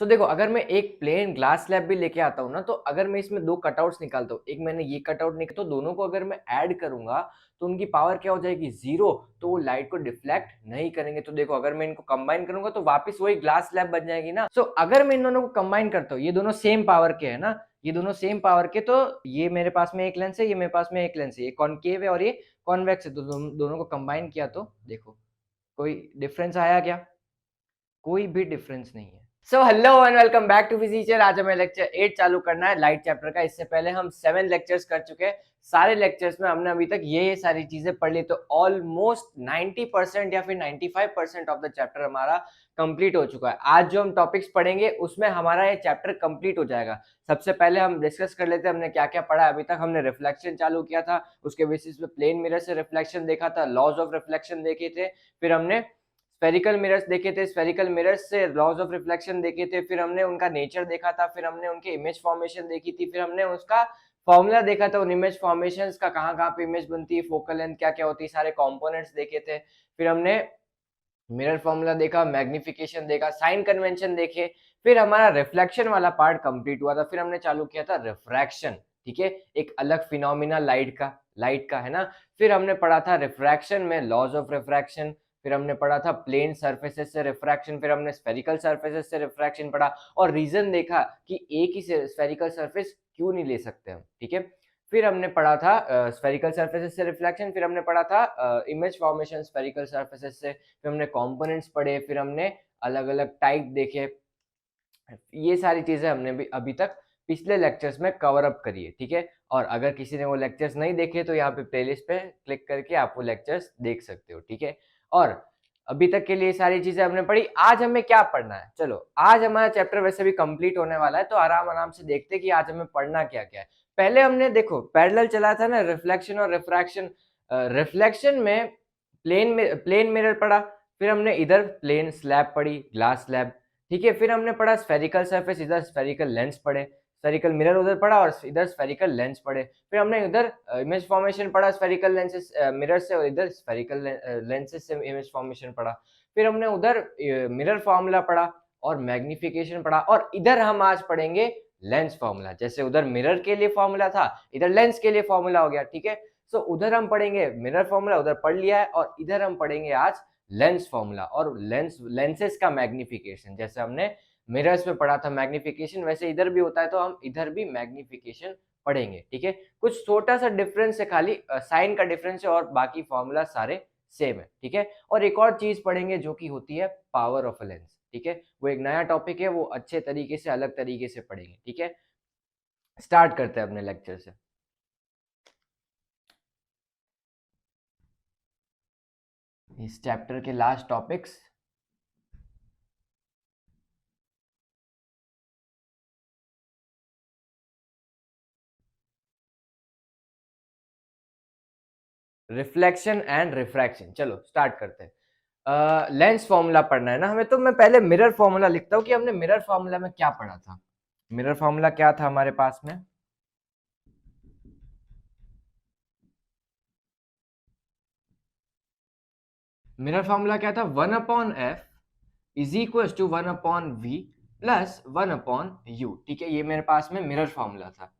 तो देखो, अगर मैं एक प्लेन ग्लास स्लैब भी लेके आता हूँ ना, तो अगर मैं इसमें 2 कटआउट्स निकालता हूँ, एक मैंने ये कटआउट तो दोनों को अगर मैं ऐड करूँगा, तो उनकी पावर क्या हो जाएगी 0, तो वो लाइट को डिफ्लेक्ट नहीं करेंगे। तो देखो, अगर मैं इनको कंबाइन करूँगा तो वापस वही ग्लास स्लैब बन जाएगी ना। सो अगर मैं इन दोनों को कंबाइन करता हूँ, ये दोनों सेम पावर के है ना, ये दोनों सेम पावर के, तो ये मेरे पास में एक लेंस है, ये मेरे पास में एक लेंस है, ये कॉनकेव है और ये कॉन्वेक्स है, तो दोनों को कंबाइन किया तो देखो, कोई डिफरेंस आया क्या? कोई भी डिफरेंस नहीं है। So hello and welcome back to physics. आज हमें लेक्चर 8 चालू करना है लाइट चैप्टर का। इससे पहले हम 7 लेक्चर्स कर चुके हैं। सारे लेक्चर्स में हमने अभी तक ये सारी चीजें पढ़ ली, तो ऑलमोस्ट 90% या फिर 95% ऑफ द चैप्टर हमारा कंप्लीट हो चुका है। आज जो हम टॉपिक्स पढ़ेंगे उसमें हमारा ये चैप्टर कंप्लीट हो जाएगा। सबसे पहले हम डिस्कस कर लेते हैं हमने क्या क्या पढ़ा है अभी तक। हमने रिफ्लेक्शन चालू किया था, उसके बेसिस पे प्लेन मिरर से रिफ्लेक्शन देखा था, लॉज ऑफ रिफ्लेक्शन देखे थे, फिर हमने स्फेरिकल मिरर्स देखे थे, स्फेरिकल मिरर्स से लॉज ऑफ रिफ्लेक्शन देखे थे, फिर हमने उनका नेचर देखा था, फिर हमने उनके इमेज फॉर्मेशन देखी थी, फिर हमने उसका फॉर्मूला देखा था उन इमेज फॉर्मेशंस का, कहाँ-कहाँ पे इमेज बनती है, फोकल लेंथ क्या-क्या होती है, सारे कंपोनेंट्स देखे थे। फिर हमने मिरर फॉर्मूला देखा, मैग्निफिकेशन देखा, साइन कन्वेंशन देखे, फिर हमारा रिफ्लेक्शन वाला पार्ट कंप्लीट हुआ था। फिर हमने चालू किया था रिफ्रैक्शन, ठीक है, एक अलग फिनोमिना लाइट का है ना। फिर हमने पढ़ा था रिफ्रैक्शन में लॉज ऑफ रिफ्रैक्शन, फिर हमने पढ़ा था प्लेन सरफेसेस से रिफ्रैक्शन, फिर हमने स्फेरिकल सरफेसेस से रिफ्रैक्शन पढ़ा और रीजन देखा कि एक ही स्फेरिकल सरफेस क्यों नहीं ले सकते हम, ठीक है। फिर हमने पढ़ा था स्फेरिकल सरफेसेस से रिफ्लेक्शन, फिर हमने पढ़ा था इमेज फॉर्मेशन स्फेरिकल सरफेसेस से, फिर हमने कंपोनेंट्स पढ़े, फिर हमने अलग-अलग टाइप देखे। ये सारी चीजें हमने भी अभी तक पिछले लेक्चर्स में कवर अप करी है, ठीक है। और अगर किसी ने वो लेक्चर्स नहीं देखे तो यहाँ पे प्लेलिस्ट पे क्लिक करके आप वो लेक्चर्स देख सकते हो, ठीक है। और अभी तक के लिए सारी चीजें हमने पढ़ी। आज हमें क्या पढ़ना है, चलो आज हमारा चैप्टर वैसे भी कंप्लीट होने वाला है, तो आराम आराम से देखते हैं कि आज हमें पढ़ना क्या क्या है। पहले हमने देखो पैरेलल चला था ना, रिफ्लेक्शन और रिफ्रैक्शन। रिफ्लेक्शन में प्लेन मिरर पढ़ा, फिर हमने इधर प्लेन स्लैब पढ़ी, ग्लास स्लैब, ठीक है। फिर हमने पढ़ा स्फेरिकल सरफेस, इधर स्फेरिकल लेंस पढ़े, स्फेरिकल मिरर उधर पढ़ा और इधर स्फेरिकल लेंस पढ़े। फिर हमने इधर इमेज फॉर्मेशन पढ़ा, स्फेरिकल लेंसेस मिरर से, और इधर स्फेरिकल लेंसेस से इमेज फॉर्मेशन पढ़ा। फिर हमने उधर मिरर फार्मूला पढ़ा और मैग्निफिकेशन पढ़ा, और इधर हम आज पढ़ेंगे लेंस फार्मूला। जैसे उधर मिरर के लिए फार्मूला था, इधर लेंस के लिए फार्मूला हो गया, ठीक है। सो उधर हम पढ़ेंगे मिरर फार्मूला, उधर पढ़ लिया है, और इधर हम पढ़ेंगे आज लेंस फार्मूला और लेंसेस का मैग्निफिकेशन। जैसे हमने मिरर्स में पढ़ा था मैग्निफिकेशन, वैसे इधर भी होता है, तो हम इधर भी मैग्निफिकेशन पढ़ेंगे, ठीक है। कुछ छोटा सा डिफरेंस है, खाली साइन का डिफरेंस है, और बाकी फॉर्मूला सारे सेम है, ठीक है। और एक और चीज पढ़ेंगे जो कि होती है पावर ऑफ अ लेंस, ठीक है। वो एक नया टॉपिक है, वो अच्छे तरीके से अलग तरीके से पढ़ेंगे, ठीक है। स्टार्ट करते हैं अपने लेक्चर से। इस चैप्टर के last topics, reflection and refraction. चलो स्टार्ट करते हैं। लेंस फॉर्मूला पढ़ना है ना हमें, तो मैं पहले मिरर फॉर्मूला लिखता हूँ कि हमने मिरर फॉर्मूला में क्या पढ़ा था। मिरर फॉर्मूला क्या था हमारे पास में, मिरर फॉर्मूला क्या था, 1/f is equal to 1/v plus 1/u, ठीक है। ये मेरे पास में मिरर फॉर्मूला था,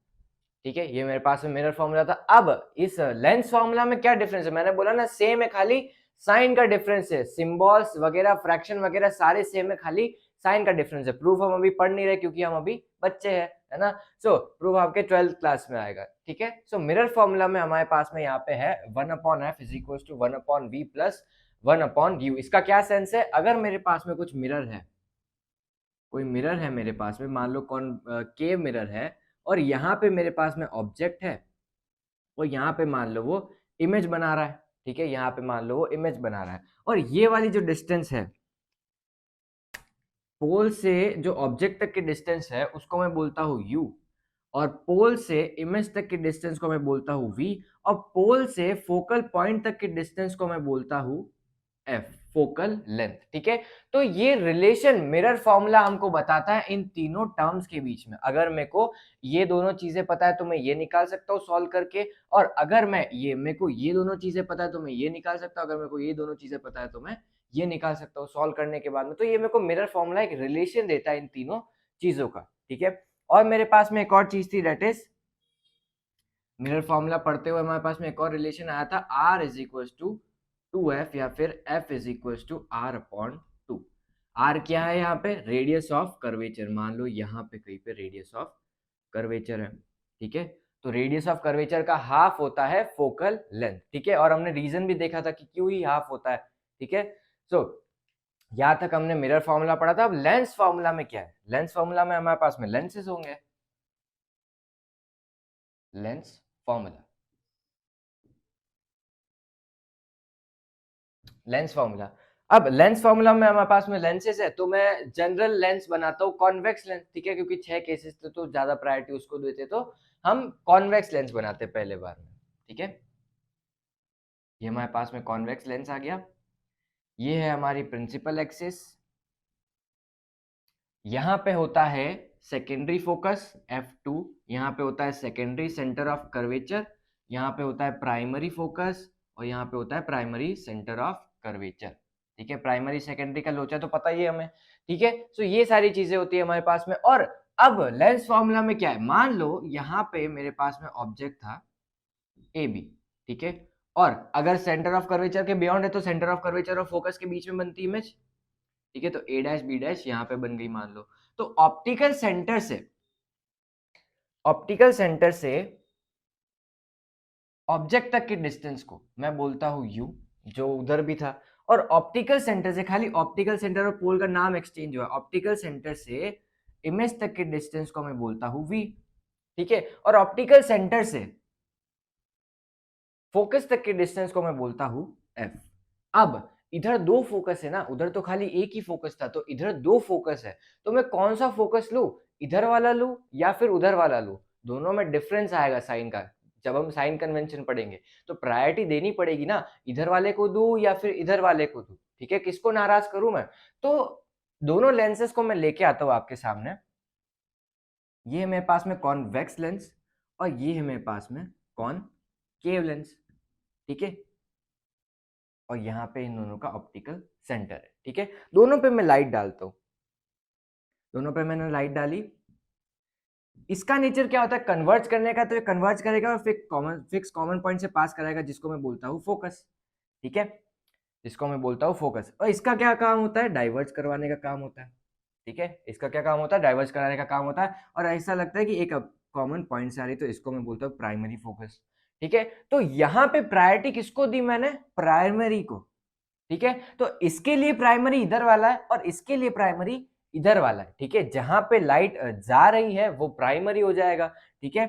ठीक है। ये मेरे पास में मिरर फॉर्मूला था। अब इस लेंस फॉर्मूला में क्या डिफरेंस है, मैंने बोला ना सेम है, खाली साइन का डिफरेंस है, सिंबल्स वगैरह फ्रैक्शन वगैरह सारे सेम है, खाली साइन का डिफरेंस है। प्रूफ हम अभी पढ़ नहीं रहे क्योंकि हम अभी बच्चे हैं, है ना। सो प्रूफ आपके 12th क्लास में आएगा, ठीक है। सो मिरर फॉर्मूला में हमारे पास में यहाँ पे है 1/f is equal to 1/v plus 1/u। इसका क्या सेंस है, अगर मेरे पास में कुछ मिरर है, कोई मिरर है मेरे पास में, मान लो कौन केव मिरर है, और यहाँ पे मेरे पास में ऑब्जेक्ट है, और यहाँ पे मान लो वो इमेज बना रहा है, ठीक है। यहाँ पे मान लो वो इमेज बना रहा है, और ये वाली जो डिस्टेंस है पोल से जो ऑब्जेक्ट तक की डिस्टेंस है उसको मैं बोलता हूँ u, और पोल से इमेज तक की डिस्टेंस को मैं बोलता हूँ v, और पोल से फोकल पॉइंट तक की डिस्टेंस को मैं बोलता हूँ f, फोकल लेंथ, ठीक है। तो ये रिलेशन मिरर फॉर्मूला हमको बताता है इन तीनों टर्म्स के बीच में। अगर मेरे को ये दोनों चीजें पता है तो मैं ये निकाल सकता हूँ सॉल्व करके, और अगर मैं ये मेरे को ये दोनों चीजें पता है तो मैं ये निकाल सकता हूँ, अगर मेरे को ये दोनों चीजें पता है तो मैं ये निकाल सकता हूँ सॉल्व करने के बाद में। तो ये मेरे को मिरर फॉर्मूला एक रिलेशन देता है इन तीनों चीजों का, ठीक है। और मेरे पास में एक और चीज थी, दैट इज मिरर फॉर्मूला पढ़ते हुए हमारे पास में एक और रिलेशन आया था, r is equal to 2f या फिर f is equal to r upon 2। r क्या है यहाँ पे, रेडियस ऑफ कर्वेचर। मान लो यहाँ पे कहीं पे रेडियस ऑफ कर्वेचर है, ठीक है। तो रेडियस ऑफ कर्वेचर का हाफ होता है फोकल लेंथ, ठीक है। और हमने रीजन भी देखा था कि क्यों ही हाफ होता है, ठीक है। सो यहाँ तक हमने मिरर फॉर्मूला पढ़ा था। अब लेंस फॉर्मूला में क्या है, लेंस फॉर्मूला में हमारे पास में लेंसेज होंगे, लेंस फॉर्मूला, लेंस फॉर्मूला। अब लेंस फॉर्मूला में हमारे पास में लेंसेज है, तो मैं जनरल लेंस बनाता हूँ कॉन्वेक्स लेंस, ठीक है, क्योंकि 6 केसेस थे तो ज्यादा प्रायोरिटी उसको देते, तो हम कॉन्वेक्स लेंस बनाते पहले बार में, ठीक है। ये हमारे पास में कॉन्वेक्स लेंस आ गया। ये है हमारी प्रिंसिपल एक्सिस। यहाँ पे होता है सेकेंडरी फोकस f2, यहाँ पे होता है सेकेंडरी सेंटर ऑफ कर्वेचर, यहाँ पे होता है प्राइमरी फोकस, और यहाँ पे होता है प्राइमरी सेंटर ऑफ कर्वेचर, ठीक है। प्राइमरी सेकेंडरी का लोचा तो पता ही है हमें, ठीक है। सो ये सारी चीजें होती है हमारे पास में। और अब लेंस फॉर्मूला में क्या है, मान लो यहाँ पे मेरे पास में ऑब्जेक्ट था ए बी, ठीक है। और अगर सेंटर ऑफ कर्वेचर के बियॉन्ड है तो सेंटर ऑफ कर्वेचर और फोकस के बीच में बनती इमेज, ठीक है। तो ए डैश बी डैश यहाँ पे बन गई मान लो। तो ऑप्टिकल सेंटर से ऑब्जेक्ट तक के डिस्टेंस को मैं बोलता हूं u, जो उधर भी था। और ऑप्टिकल सेंटर से, खाली ऑप्टिकल सेंटर और पोल का नाम एक्सचेंज हुआ, ऑप्टिकल सेंटर से इमेज तक के डिस्टेंस को मैं बोलता हूं v, ठीक है। और ऑप्टिकल सेंटर से फोकस तक के डिस्टेंस को मैं बोलता हूं f। अब इधर दो फोकस है ना, उधर तो खाली एक ही फोकस था, तो इधर दो फोकस है, तो मैं कौन सा फोकस लूं, इधर वाला लूं या फिर उधर वाला लूं। दोनों में डिफरेंस आएगा साइन का, जब हम साइन कन्वेंशन पढ़ेंगे तो प्रायोरिटी देनी पड़ेगी ना, इधर वाले को दूं या फिर इधर वाले को दूं, ठीक है। किसको नाराज करूं मैं। तो दोनों लेंसेज को मैं लेके आता हूं आपके सामने। ये है मेरे पास में कॉन्वेक्स लेंस और ये है मेरे पास में कॉनकेव लेंस, ठीक है। और यहाँ पे इन दोनों का ऑप्टिकल सेंटर है, ठीक है। दोनों पे मैं लाइट डालता हूँ, दोनों पे मैंने लाइट डाली। इसका नेचर क्या होता है, कन्वर्ज करने का, तो ये कन्वर्ज करेगा और फिक्स कॉमन पॉइंट से पास कराएगा, जिसको मैं बोलता हूँ फोकस, ठीक है, जिसको मैं बोलता हूँ फोकस। और इसका क्या काम होता है, डाइवर्ज करवाने का काम होता है, ठीक है। इसका क्या काम होता है, डाइवर्ज कराने का काम होता है। और ऐसा लगता है कि एक कॉमन पॉइंट से आ रही, तो इसको मैं बोलता हूँ प्राइमरी फोकस, ठीक है। तो यहाँ पे प्रायोरिटी किसको दी मैंने, प्राइमरी को, ठीक है। तो इसके लिए प्राइमरी इधर वाला है और इसके लिए प्राइमरी इधर वाला है, ठीक है। जहां पे लाइट जा रही है वो प्राइमरी हो जाएगा, ठीक है।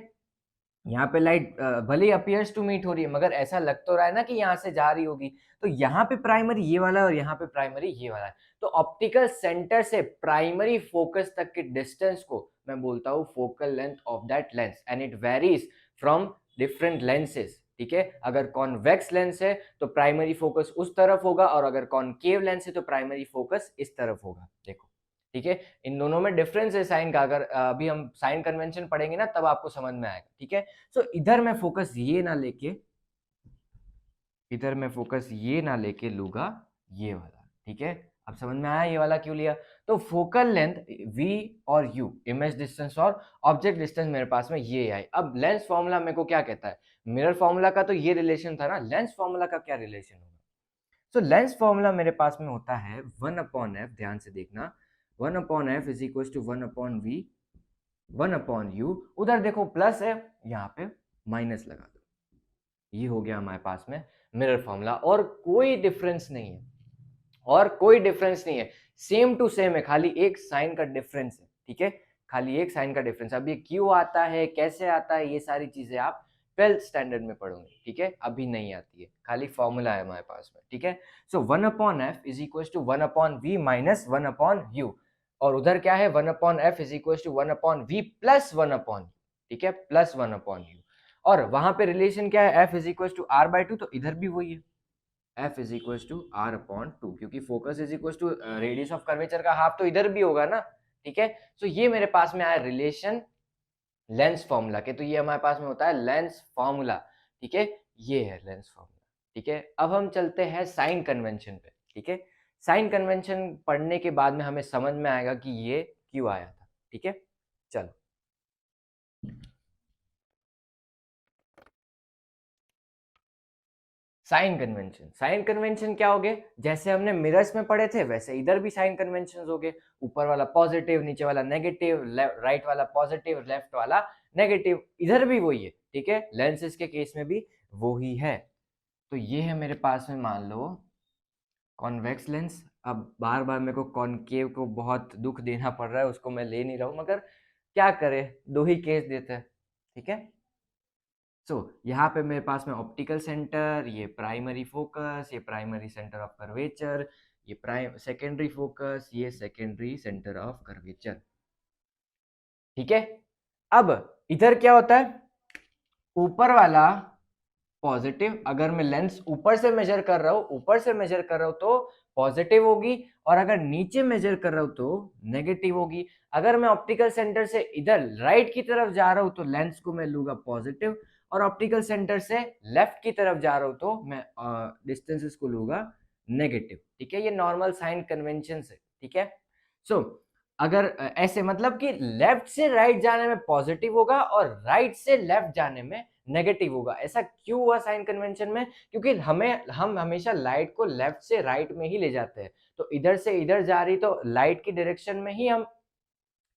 यहाँ पे लाइट भले ही अपीयर्स टू मीट हो रही है, मगर ऐसा लग तो रहा है ना कि यहाँ से जा रही होगी, तो यहाँ पे प्राइमरी ये वाला है और यहाँ पे प्राइमरी ये वाला है। तो ऑप्टिकल सेंटर से प्राइमरी फोकस तक के डिस्टेंस को मैं बोलता हूँ focal length of that lens, and it varies from different lenses, ठीक है। अगर कॉन्वेक्स लेंस है तो प्राइमरी फोकस उस तरफ होगा, और अगर कॉनकेव लेंस है तो प्राइमरी फोकस इस तरफ होगा, देखो, ठीक है। इन दोनों में डिफरेंस है साइन का, अगर अभी हम साइन कन्वेंशन पढ़ेंगे ना तब आपको समझ में आएगा, ठीक है। सो इधर मैं फोकस ये ना लेके, इधर मैं फोकस ये ना लेके लूंगा ये वाला, ठीक है। अब समझ में आया ये वाला क्यों लिया। तो फोकल लेंथ v और u, इमेज डिस्टेंस और ऑब्जेक्ट डिस्टेंस मेरे पास में ये आई। अब लेंस फॉर्मूला मेरे को क्या कहता है, मिरर फॉर्मूला का तो ये रिलेशन था ना, लेंस फॉर्मूला का क्या रिलेशन होगा। सो लेंस फॉर्मूला मेरे पास में होता है 1/f, ध्यान से देखना, 1/f is equal to 1/v 1/u। उधर देखो प्लस है, यहाँ पे माइनस लगा दो, ये हो गया हमारे पास में मिरर फॉर्मूला। और कोई डिफरेंस नहीं है, और कोई डिफरेंस नहीं है, सेम टू सेम है, खाली एक साइन का डिफरेंस है, ठीक है। खाली एक साइन का डिफरेंस। अब ये क्यों आता है, कैसे आता है, ये सारी चीजें आप 12th स्टैंडर्ड में पढ़ोगे, ठीक है, अभी नहीं आती है, खाली फॉर्मूला है हमारे पास में, ठीक है। So 1/f is equal to 1/v minus 1/u, और उधर क्या है 1/f is equal to 1/v plus 1/u, ठीक है, प्लस 1/u। और वहां पे रिलेशन क्या है, f is equal to r/2, तो इधर भी वही है, f is equal to r/2, क्योंकि focus is equal to radius of curvature का हाफ तो इधर भी होगा ना, ठीक है। सो ये मेरे पास में आया रिलेशन लेंस फॉर्मूला के, तो ये हमारे पास में होता है लेंस फॉर्मूला, ठीक है, ये है लेंस फॉर्मूला, ठीक है। अब हम चलते हैं साइन कन्वेंशन पे, ठीक है। साइन कन्वेंशन पढ़ने के बाद में हमें समझ में आएगा कि ये क्यों आया था। ठीक है, चलो। साइन कन्वेंशन क्या हो गए? जैसे हमने मिरर्स में पढ़े थे वैसे इधर भी साइन कन्वेंशन हो गए। ऊपर वाला पॉजिटिव, नीचे वाला नेगेटिव, राइट वाला पॉजिटिव, लेफ्ट वाला नेगेटिव, इधर भी वही है। ठीक है, लेंसेज के केस में भी वो ही है। तो ये है मेरे पास में, मान लो कॉन्वेक्स लेंस। अब बार बार मेरे को कॉनकेव को बहुत दुख देना पड़ रहा है, उसको मैं ले नहीं रहा हूँ, मगर क्या करे, दो ही केस देते हैं। ठीक है, सो यहाँ पे मेरे पास में ऑप्टिकल सेंटर, ये प्राइमरी फोकस, ये प्राइमरी सेंटर ऑफ कर्वेचर, ये प्राइम सेकेंडरी फोकस, ये सेकेंडरी सेंटर ऑफ कर्वेचर। ठीक है, अब इधर क्या होता है? ऊपर वाला पॉजिटिव, अगर मैं लेंस ऊपर से मेजर कर रहा हूं, तो पॉजिटिव होगी, और अगर नीचे मेजर कर रहा हूं तो नेगेटिव होगी। अगर मैं ऑप्टिकल सेंटर से इधर राइट की तरफ जा रहा हूं तो लेंस को मैं लूंगा पॉजिटिव, और ऑप्टिकल सेंटर से लेफ्ट की तरफ जा रहा हूं तो मैं डिस्टेंसेस को लूंगा नेगेटिव। ठीक है, ये नॉर्मल साइन कन्वेंशन है। ठीक है, सो अगर ऐसे मतलब कि लेफ्ट से राइट जाने में पॉजिटिव होगा और राइट से लेफ्ट जाने में नेगेटिव होगा। ऐसा क्यों हुआ साइन कन्वेंशन में? क्योंकि हम हमेशा लाइट को लेफ्ट से राइट में ही ले जाते हैं। तो इधर से इधर जा रही तो लाइट की डायरेक्शन में ही हम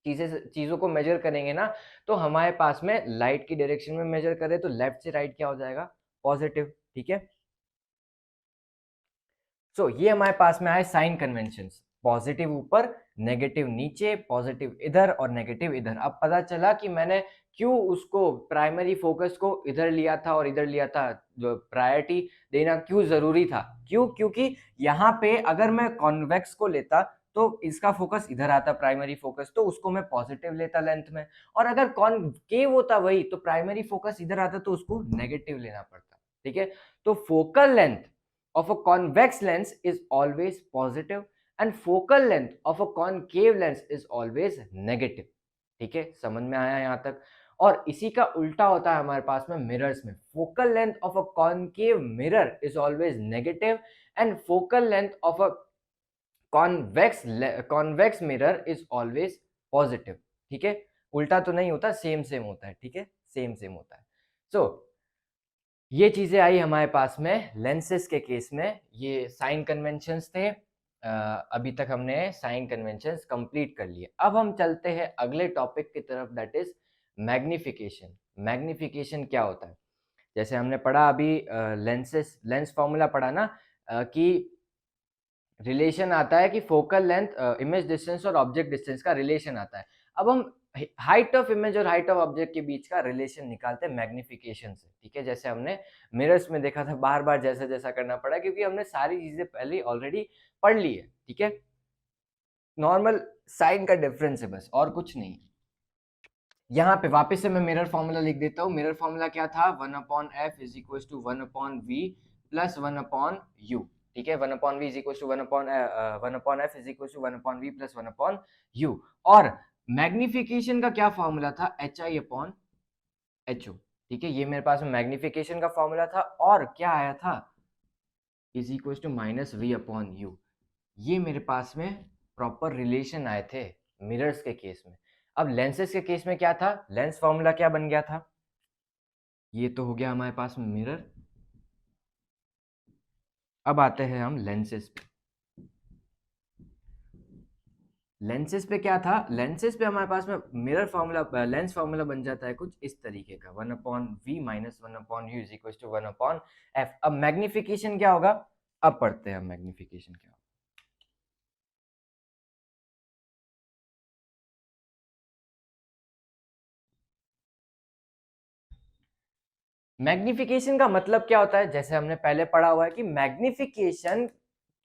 चीजों को मेजर करेंगे ना। तो हमारे पास में लाइट की डायरेक्शन में मेजर करें तो लेफ्ट से राइट क्या हो जाएगा? पॉजिटिव। ठीक है, सो ये हमारे पास में आए साइन कन्वेंशन। पॉजिटिव ऊपर, नेगेटिव नीचे, पॉजिटिव इधर और नेगेटिव इधर। अब पता चला कि मैंने क्यों उसको प्राइमरी फोकस को इधर लिया था और इधर लिया था, जो प्रायोरिटी देना क्यों जरूरी था। क्यों? क्योंकि यहाँ पे अगर मैं कॉन्वेक्स को लेता तो इसका फोकस इधर आता, प्राइमरी फोकस, तो उसको मैं पॉजिटिव लेता लेंथ में, और अगर कॉनकेव होता वही तो प्राइमरी फोकस इधर आता तो उसको नेगेटिव लेना पड़ता। ठीक है, तो focal length of a convex lens is always positive and focal length of a concave lens is always negative. ठीक है, समझ में आया यहाँ तक? और इसी का उल्टा होता है हमारे पास में मिरर्स में। Focal length of a concave mirror is always negative and focal length of a convex mirror is always positive. ठीक है, उल्टा तो नहीं होता, सेम सेम होता है। ठीक है, सेम सेम होता है। सो ये चीजें आई हमारे पास में लेंसेज के केस में। ये साइन कन्वेंशंस थे। अभी तक हमने साइन कन्वेंशंस कंप्लीट कर लिए। अब हम चलते हैं अगले टॉपिक की तरफ, दैट इज मैग्निफिकेशन। मैग्निफिकेशन क्या होता है? जैसे हमने पढ़ा अभी लेंस फॉर्मूला पढ़ा ना, कि रिलेशन आता है कि फोकल लेंथ, इमेज डिस्टेंस और ऑब्जेक्ट डिस्टेंस का रिलेशन आता है। अब हम हाइट ऑफ इमेज और हाइट ऑफ ऑब्जेक्ट के बीच का रिलेशन निकालते हैं मैग्निफिकेशन से। ठीक है, जैसे हमने मिरर्स में देखा था, बार बार जैसा जैसा करना पड़ा क्योंकि हमने सारी चीजें पहले ऑलरेडी पढ़ ली है। ठीक है, नॉर्मल साइन का डिफरेंस है बस, और कुछ नहीं। यहाँ पे वापस से मैं मिरर फॉर्मूला लिख देता हूँ। मिरर फॉर्मूला क्या था? 1/f is equal to 1/v plus 1/u। ठीक है, 1/v is equal to 1/f is equal to 1/v plus 1/u। और मैग्निफिकेशन का क्या फॉर्मूला था? hi/ho। ठीक है, ये मेरे पास में मैग्निफिकेशन का फॉर्मूला था, और क्या आया था? Is equal to -v/u। ये मेरे पास में प्रॉपर रिलेशन आए थे मिरर्स के केस में। अब लेंसेज के केस में क्या था? लेंस फॉर्मूला क्या बन गया था? ये तो हो गया हमारे पास में मिरर। अब आते हैं हम लेंसेज पे। लेंसेज पे क्या था? लेंसेज पे हमारे पास में मिरर फॉर्मूला, लेंस फॉर्मूला बन जाता है कुछ इस तरीके का, 1/v minus 1/u is equal to 1/f। अब मैग्निफिकेशन क्या होगा? अब पढ़ते हैं मैग्निफिकेशन क्या होगा। मैग्निफिकेशन का मतलब क्या होता है? जैसे हमने पहले पढ़ा हुआ है कि मैग्निफिकेशन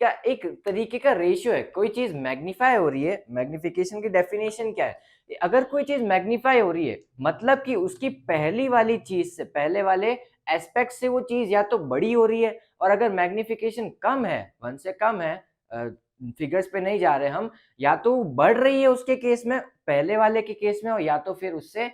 क्या एक तरीके का रेशियो है। कोई चीज मैग्नीफाई हो रही है, मैग्निफिकेशन की डेफिनेशन क्या है? अगर कोई चीज मैग्नीफाई हो रही है मतलब कि उसकी पहली वाली चीज से, पहले वाले एस्पेक्ट से वो चीज या तो बड़ी हो रही है, और अगर मैग्निफिकेशन कम है, 1 से कम है, फिगर्स पे नहीं जा रहे हम, या तो बढ़ रही है उसके केस में, पहले वाले के केस में, और या तो फिर उससे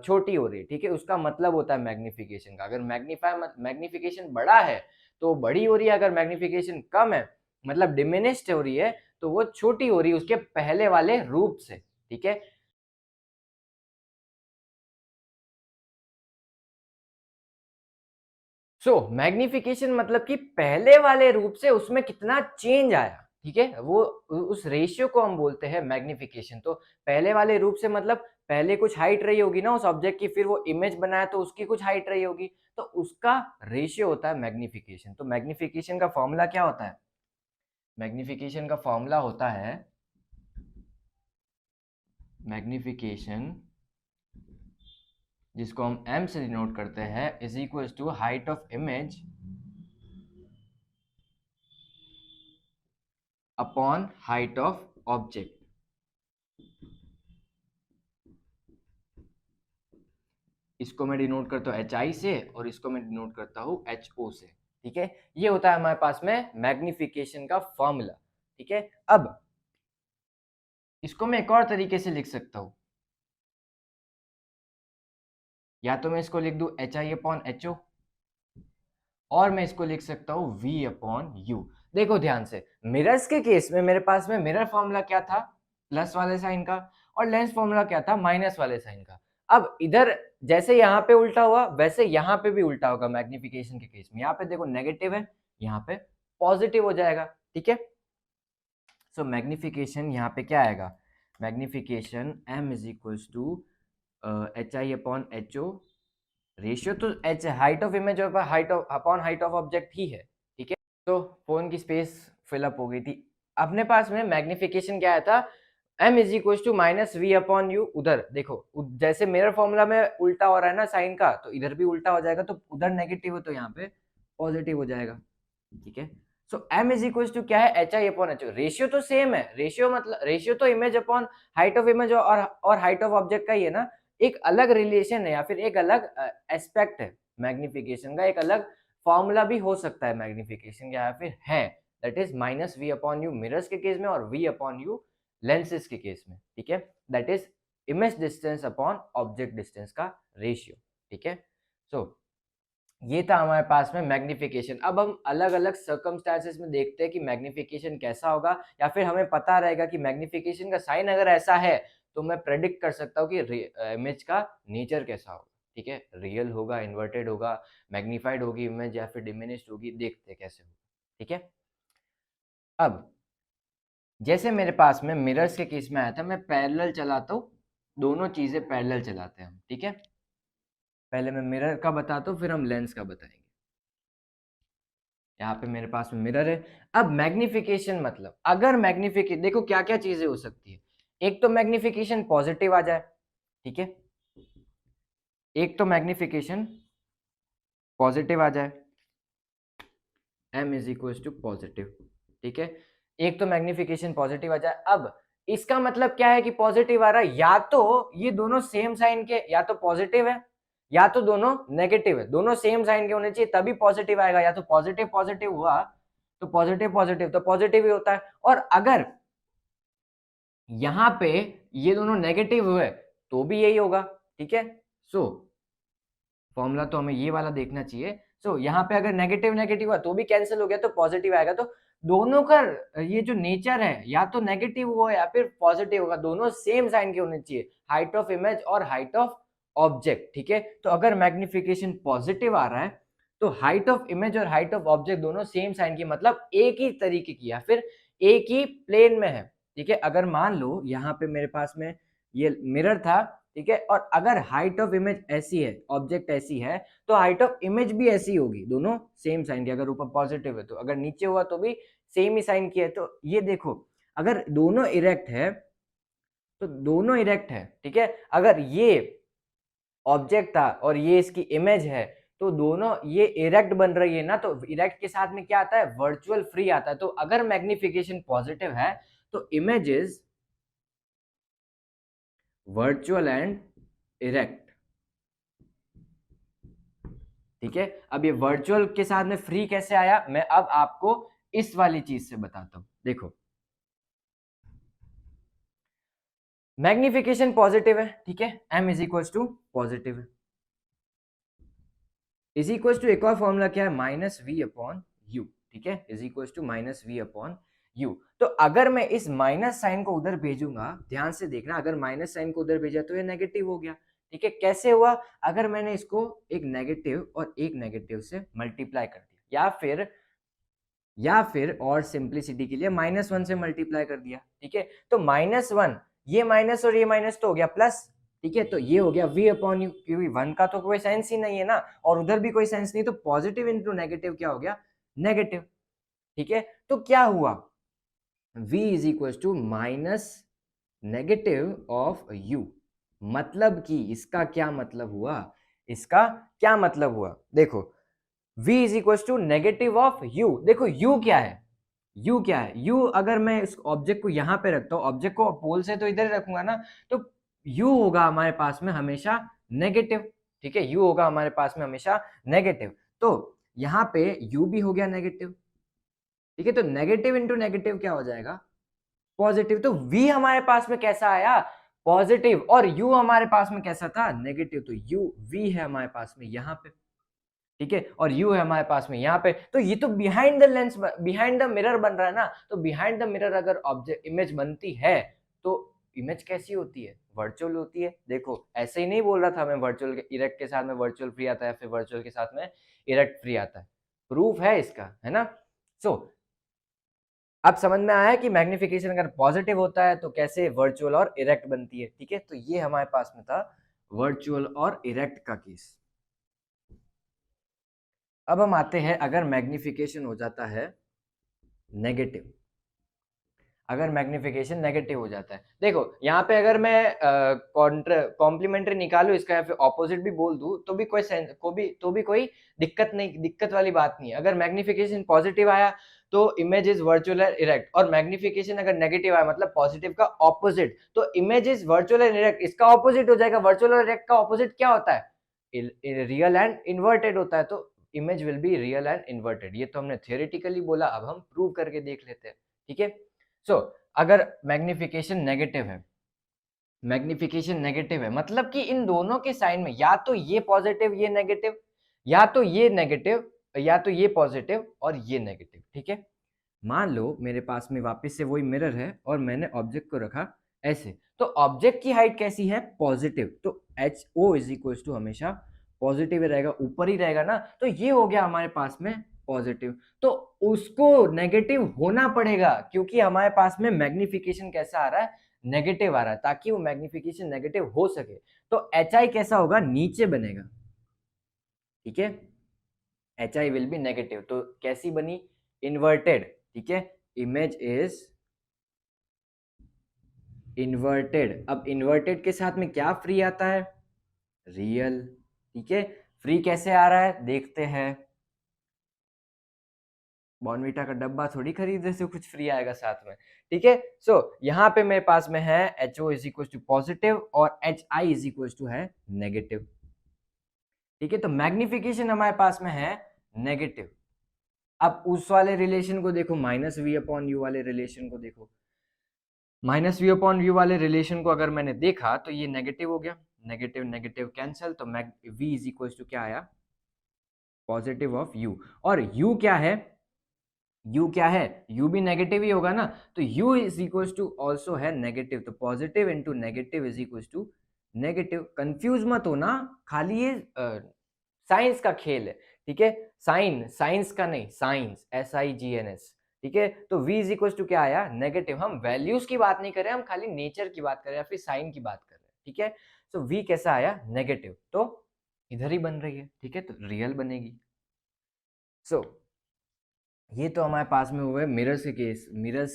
छोटी हो रही है। ठीक है, उसका मतलब होता है मैग्निफिकेशन का। अगर मैग्निफिकेशन बड़ा है तो बड़ी हो रही है, अगर मैग्निफिकेशन कम है मतलब डिमिनिश्ड हो रही है, तो वो छोटी हो रही है उसके पहले वाले रूप से, ठीक है। सो मैग्निफिकेशन मतलब कि पहले वाले रूप से उसमें कितना चेंज आया, ठीक है, वो उस रेशियो को हम बोलते हैं मैग्निफिकेशन। तो पहले वाले रूप से मतलब पहले कुछ हाइट रही होगी ना उस ऑब्जेक्ट की, फिर वो इमेज बनाया तो उसकी कुछ हाइट रही होगी, तो उसका रेशियो होता है मैग्निफिकेशन। तो मैग्निफिकेशन का फॉर्मूला क्या होता है? मैग्निफिकेशन का फॉर्मूला होता है मैग्निफिकेशन, जिसको हम m से डिनोट करते हैं, is equal to height of image upon height of object. इसको मैं डिनोट करता हूँ HI से और इसको मैं डिनोट करता हूँ HO से, ठीक है। ये होता है हमारे पास में मैग्निफिकेशन का फॉर्मूला, ठीक है। अब इसको मैं एक और तरीके से लिख सकता हूँ, या तो मैं इसको लिख दूं HI अपॉन HO, और मैं इसको लिख सकता हूँ V अपॉन U। देखो ध्यान से, मिरर्स के केस में मेरे पास में मिरर फॉर्मूला क्या था? प्लस वाले साइन का, और लेंस फॉर्मूला क्या था? माइनस वाले साइन का। अब इधर जैसे यहाँ पे उल्टा हुआ, वैसे यहाँ पे भी उल्टा होगा मैग्निफिकेशन के केस में। यहाँ पे देखो नेगेटिव है, यहाँ पे पॉजिटिव हो जाएगा, ठीक है। सो मैग्निफिकेशन यहाँ पे क्या आएगा? Magnification m is equals to HI upon HO। Ratio तो एच हाइट ऑफ इमेज और height of upon height of object ही है, ठीक है। तो फोन की स्पेस फिलअप हो गई थी। अपने पास में मैग्निफिकेशन क्या आया था? m is equal to minus V upon U. उधर देखो जैसे मिरर फॉर्मूला में उल्टा हो रहा है ना साइन का, तो इधर भी उल्टा हो जाएगा, तो उधर नेगेटिव है तो यहाँ पे पॉजिटिव हो जाएगा, ठीक है। So m is equal to क्या है? H I upon H O. Ratio तो सेम है, रेशियो मतलब रेशियो तो image upon height of image और हाइट ऑफ ऑब्जेक्ट का ही है ना। एक अलग रिलेशन है या फिर एक अलग एस्पेक्ट है मैग्निफिकेशन का, एक अलग फॉर्मूला भी हो सकता है मैग्निफिकेशन का, या फिर है, that is minus V upon U mirrors के केस में और वी अपॉन यू लेंसेज के केस में, ठीक है। That is image distance upon object distance का रेशियो, ठीक है। सो ये था हमारे पास में मैग्निफिकेशन। अब हम अलग अलग सर्कमस्टांसेस में देखते हैं कि मैग्निफिकेशन कैसा होगा, या फिर हमें पता रहेगा कि मैग्निफिकेशन का साइन अगर ऐसा है तो मैं प्रेडिक्ट कर सकता हूँ कि इमेज का नेचर कैसा होगा, ठीक है। रियल होगा, इन्वर्टेड होगा, मैग्नीफाइड होगी इमेज, या फिर डिमिनिश्ड होगी, देखते हैं कैसे होगा, ठीक है। अब जैसे मेरे पास में मिरर्स के केस में आया था, मैं पैरेलल चलाता हूँ, दोनों चीजें पैरेलल चलाते हैं हम, ठीक है। पहले मैं मिरर का बताता हूँ, फिर हम लेंस का बताएंगे। यहाँ पे मेरे पास में मिरर है। अब मैग्निफिकेशन मतलब अगर मैग्निफिकेशन, देखो क्या क्या चीजें हो सकती है। एक तो मैग्निफिकेशन पॉजिटिव आ जाए, ठीक है, एक तो मैग्निफिकेशन पॉजिटिव आ जाए, m is equal to positive, ठीक है। एक तो मैग्निफिकेशन पॉजिटिव आ जाए। अब इसका मतलब क्या है कि पॉजिटिव आ रहा है? या तो ये दोनों सेम साइन के, या तो पॉजिटिव है या तो दोनों नेगेटिव है, दोनों सेम साइन के होने चाहिए तभी पॉजिटिव आएगा। या तो पॉजिटिव पॉजिटिव हुआ तो पॉजिटिव पॉजिटिव तो पॉजिटिव ही होता है, और अगर यहां पे ये दोनों नेगेटिव हुए तो भी यही होगा, ठीक है। सो फॉर्मूला तो हमें ये वाला देखना चाहिए। सो यहाँ पे अगर नेगेटिव नेगेटिव हुआ तो भी कैंसिल हो गया, तो पॉजिटिव आएगा। तो दोनों का ये जो नेचर है, या तो नेगेटिव हुआ या फिर पॉजिटिव होगा, दोनों सेम साइन के होने चाहिए, हाइट ऑफ इमेज और हाइट ऑफ ऑब्जेक्ट, ठीक है। तो अगर मैग्निफिकेशन पॉजिटिव आ रहा है तो हाइट ऑफ इमेज और हाइट ऑफ ऑब्जेक्ट दोनों सेम साइन की, मतलब एक ही तरीके की या फिर एक ही प्लेन में है, ठीक है। अगर मान लो यहाँ पे मेरे पास में ये मिरर था, ठीक है, और अगर हाइट ऑफ इमेज ऐसी है, ऑब्जेक्ट ऐसी है, तो हाइट ऑफ इमेज भी ऐसी होगी, दोनों सेम साइन की। अगर ऊपर पॉजिटिव है तो, अगर नीचे हुआ तो भी सेम ही साइन की है। तो ये देखो, अगर दोनों इरेक्ट है तो दोनों इरेक्ट है, ठीक है। अगर ये ऑब्जेक्ट था और ये इसकी इमेज है, तो दोनों ये इरेक्ट बन रही है ना, तो इरेक्ट के साथ में क्या आता है? वर्चुअल फ्री आता है। तो अगर मैग्निफिकेशन पॉजिटिव है तो image is virtual and erect, ठीक है। अब ये वर्चुअल के साथ में फ्री कैसे आया, मैं अब आपको इस वाली चीज से बताता हूं। देखो मैग्निफिकेशन पॉजिटिव है, ठीक है, m is equal to positive है, इज इक्वल टू एक और फॉर्मूला क्या है? माइनस v अपॉन यू, ठीक है, is equal to minus V upon U. तो अगर मैं इस माइनस साइन को उधर भेजूंगा, ध्यान से देखना, अगर माइनस साइन को उधर भेजा तो ये नेगेटिव हो गया, ठीक है। कैसे हुआ? अगर मैंने इसको एक नेगेटिव और एक नेगेटिव से मल्टीप्लाई कर दिया, या फिर और सिंप्लिसिटी के लिए -1 से मल्टीप्लाई कर दिया, ठीक है। तो -1, ये माइनस और ये माइनस तो हो गया प्लस, ठीक है। तो ये हो गया v अपॉन यू, क्योंकि 1 का तो कोई सेंस ही नहीं है ना, और उधर भी कोई सेंस नहीं, तो पॉजिटिव इंटू नेगेटिव क्या हो गया? नेगेटिव, ठीक है। तो क्या हुआ? v is equal to minus negative of u। मतलब कि इसका क्या मतलब हुआ? इसका क्या मतलब हुआ? देखो, v is equal to negative of u। देखो u क्या है? u क्या है? u अगर मैं इस ऑब्जेक्ट को यहां पे रखता हूं, ऑब्जेक्ट को पोल से तो इधर रखूंगा ना, तो u होगा हमारे पास में हमेशा नेगेटिव, ठीक है। u होगा हमारे पास में हमेशा नेगेटिव, तो यहां पे u भी हो गया नेगेटिव, ठीक है। तो नेगेटिव इंटू नेगेटिव क्या हो जाएगा? पॉजिटिव। तो v हमारे पास में कैसा आया? पॉजिटिव। और u हमारे पास में कैसा था? नेगेटिव। तो v है हमारे पास में यहाँ पे, ठीक है, और u है हमारे पास में यहाँ पे। तो ये तो behind the lens, behind the mirror बन रहा है ना। तो बिहाइंड द मिरर अगर ऑब्जेक्ट इमेज बनती है, तो इमेज कैसी होती है? वर्चुअल होती है। देखो, ऐसे ही नहीं बोल रहा था मैं, वर्चुअल के इरेक्ट के साथ में वर्चुअल फ्री आता है, फिर वर्चुअल के साथ में इरेक्ट फ्री आता है। प्रूफ है इसका, है ना। सो अब समझ में आया कि मैग्निफिकेशन अगर पॉजिटिव होता है तो कैसे वर्चुअल और इरेक्ट बनती है, ठीक है। तो ये हमारे पास में था वर्चुअल और इरेक्ट का केस। अब हम आते हैं, अगर मैग्निफिकेशन हो जाता है नेगेटिव, अगर मैग्निफिकेशन नेगेटिव हो जाता है, देखो यहाँ पे अगर मैं कॉम्प्लीमेंट्री निकालू इसका या फिर ऑपोजिट भी बोल दूं, तो भी कोई दिक्कत नहीं, दिक्कत वाली बात नहीं है। अगर मैग्निफिकेशन पॉजिटिव आया तो image is virtual and erect, और मैग्निफिकेशन अगर नेगेटिव आया मतलब पॉजिटिव का ऑपोजिट, तो image is virtual and erect, इसका ऑपोजिट हो जाएगा। वर्चुअल और इरेक्ट का ऑपोजिट क्या होता है? रियल एंड इन्वर्टेड होता है। तो image will be real and inverted. ये तो हमने थियोरेटिकली बोला, अब हम प्रूव करके देख लेते हैं, ठीक है। सो अगर मैग्निफिकेशन नेगेटिव है, मैग्निफिकेशन नेगेटिव है मतलब कि इन दोनों के साइन में या तो ये पॉजिटिव ये नेगेटिव, या तो ये नेगेटिव या तो ये पॉजिटिव और ये नेगेटिव, ठीक है। मान लो मेरे पास में वापस से वही मिरर है और मैंने ऑब्जेक्ट को रखा ऐसे, तो ऑब्जेक्ट की हाइट कैसी है? पॉजिटिव। तो H O is equal to हमेशा पॉजिटिव ही रहेगा, ऊपर ही रहेगा ना। तो ये हो गया हमारे पास में पॉजिटिव, तो उसको नेगेटिव होना पड़ेगा, क्योंकि हमारे पास में मैग्निफिकेशन कैसा आ रहा है? नेगेटिव आ रहा है, ताकि वो मैग्निफिकेशन नेगेटिव हो सके। तो एच आई कैसा होगा? नीचे बनेगा, ठीक है। H I will be negative. तो कैसी बनी? इन्वर्टेड, ठीक है। Image is inverted. अब इन्वर्टेड के साथ में क्या फ्री आता है? रियल, ठीक है। फ्री कैसे आ रहा है देखते हैं। बॉर्नवीटा का डब्बा थोड़ी खरीदने से कुछ फ्री आएगा साथ में, ठीक है। सो यहाँ पे मेरे पास में है h O is equal to positive और h i is equal to है नेगेटिव, ठीक है। तो मैग्निफिकेशन हमारे पास में है नेगेटिव। अब उस वाले रिलेशन को देखो, माइनस वी अपॉन यू वाले रिलेशन को देखो। माइनस वी अपॉन यू वाले रिलेशन को अगर मैंने देखा तो ये नेगेटिव हो गया, नेगेटिव नेगेटिव कैंसिल, तो वी इज इक्वल टू क्या आया? Positive of you. और यू क्या है? यू क्या है? यू भी नेगेटिव ही होगा ना। तो U is equal to also है नेगेटिव, तो positive into negative is equal to negative. Confuse मत होना, खाली ये साइंस का खेल है, ठीक है। साइंस का नहीं, साइंस, SIGNS, ठीक है। तो v इज इक्वल टू क्या आया? नेगेटिव। हम वैल्यूज की बात नहीं कर रहे, हम खाली नेचर की बात कर रहे हैं या फिर साइन की बात कर रहे हैं, ठीक है। तो v कैसा आया? नेगेटिव। तो इधर ही बन रही है, ठीक है, तो रियल बनेगी। सो ये तो हमारे पास में हुए मिरर्स